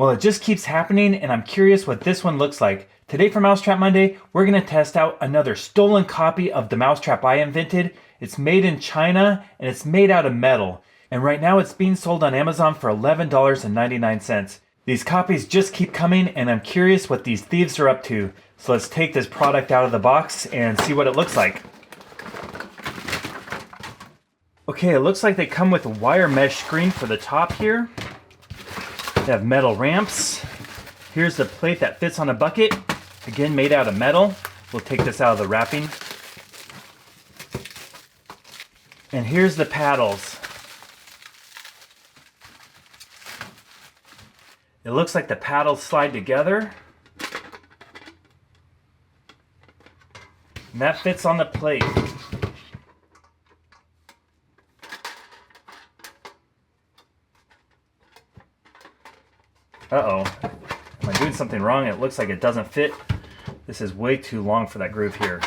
Well, it just keeps happening, and I'm curious what this one looks like. Today for Mousetrap Monday, we're going to test out another stolen copy of the mousetrap I invented. It's made in China, and it's made out of metal. And right now it's being sold on Amazon for $11.99. These copies just keep coming, and I'm curious what these thieves are up to. So let's take this product out of the box and see what it looks like. Okay, it looks like they come with a wire mesh screen for the top here. They have metal ramps. Here's the plate that fits on a bucket. Again, made out of metal. We'll take this out of the wrapping. And here's the paddles. It looks like the paddles slide together. And that fits on the plate. Uh-oh. Am I doing something wrong? It looks like it doesn't fit. This is way too long for that groove here.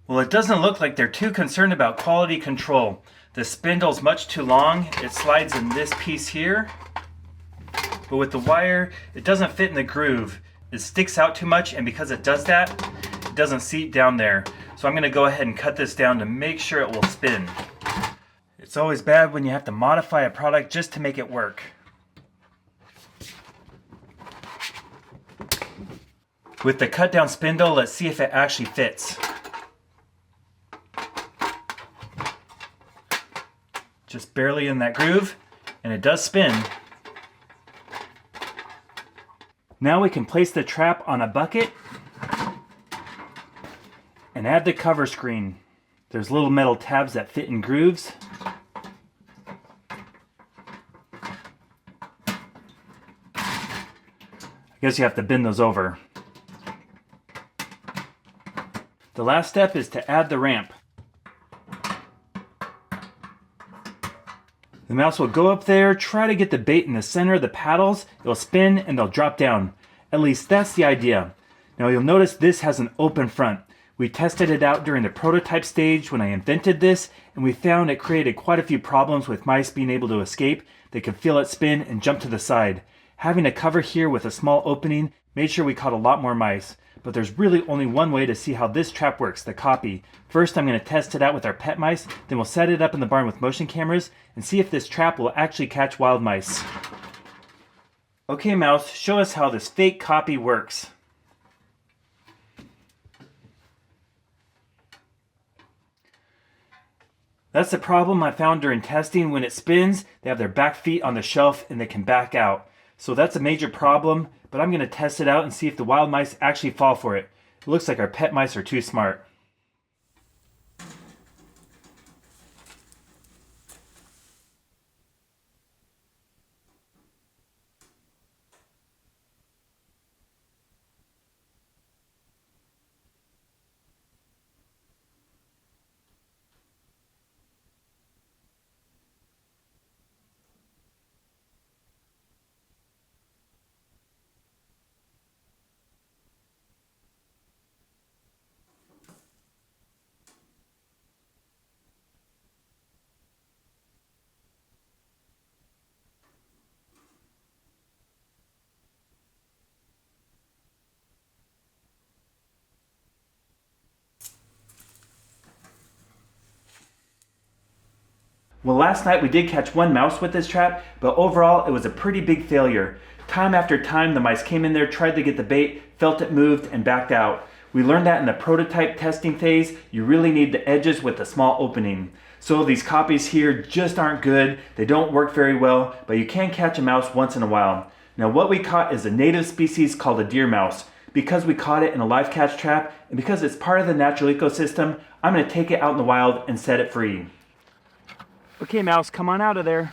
Well, it doesn't look like they're too concerned about quality control. The spindle's much too long. It slides in this piece here. But with the wire, it doesn't fit in the groove. It sticks out too much, and because it does that, it doesn't seat down there. So I'm going to go ahead and cut this down to make sure it will spin. It's always bad when you have to modify a product just to make it work. With the cut down spindle, let's see if it actually fits. Just barely in that groove, and it does spin. Now we can place the trap on a bucket and add the cover screen. There's little metal tabs that fit in grooves. I guess you have to bend those over. The last step is to add the ramp. The mouse will go up there, try to get the bait in the center of the paddles, it'll spin and they'll drop down. At least that's the idea. Now you'll notice this has an open front. We tested it out during the prototype stage when I invented this, and we found it created quite a few problems with mice being able to escape. They could feel it spin and jump to the side. Having a cover here with a small opening made sure we caught a lot more mice. But there's really only one way to see how this trap works, the copy. First, I'm going to test it out with our pet mice, then we'll set it up in the barn with motion cameras and see if this trap will actually catch wild mice. Okay, Mouse, show us how this fake copy works. That's the problem I found during testing. When it spins, they have their back feet on the shelf and they can back out. So that's a major problem, but I'm going to test it out and see if the wild mice actually fall for it. It looks like our pet mice are too smart. Well, last night we did catch one mouse with this trap, but overall it was a pretty big failure. Time after time the mice came in there, tried to get the bait, felt it moved, and backed out. We learned that in the prototype testing phase, you really need the edges with a small opening. So these copies here just aren't good, they don't work very well, but you can catch a mouse once in a while. Now what we caught is a native species called a deer mouse. Because we caught it in a live catch trap, and because it's part of the natural ecosystem, I'm going to take it out in the wild and set it free. Okay, Mouse, come on out of there.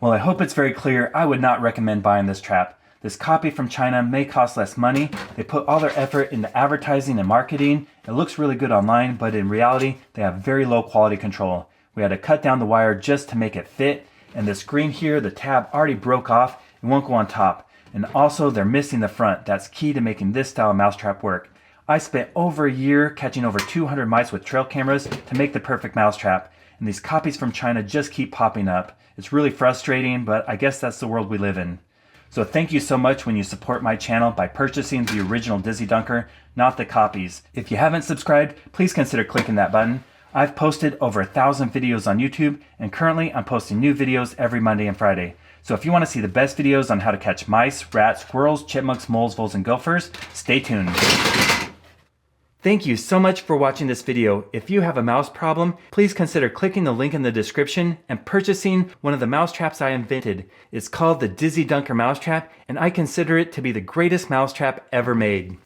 Well, I hope it's very clear I would not recommend buying this trap. This copy from China may cost less money. They put all their effort into advertising and marketing. It looks really good online, but in reality, they have very low quality control. We had to cut down the wire just to make it fit, and the screen here, the tab already broke off and won't go on top. And also, they're missing the front. That's key to making this style of mousetrap work. I spent over a year catching over 200 mice with trail cameras to make the perfect mousetrap. And these copies from China just keep popping up. It's really frustrating, but I guess that's the world we live in. So thank you so much when you support my channel by purchasing the original Dizzy Dunker, not the copies. If you haven't subscribed, please consider clicking that button. I've posted over 1,000 videos on YouTube, and currently I'm posting new videos every Monday and Friday. So if you want to see the best videos on how to catch mice, rats, squirrels, chipmunks, moles, voles, and gophers, stay tuned. Thank you so much for watching this video. If you have a mouse problem, please consider clicking the link in the description and purchasing one of the mouse traps I invented. It's called the Dizzy Dunker Mousetrap, and I consider it to be the greatest mousetrap ever made.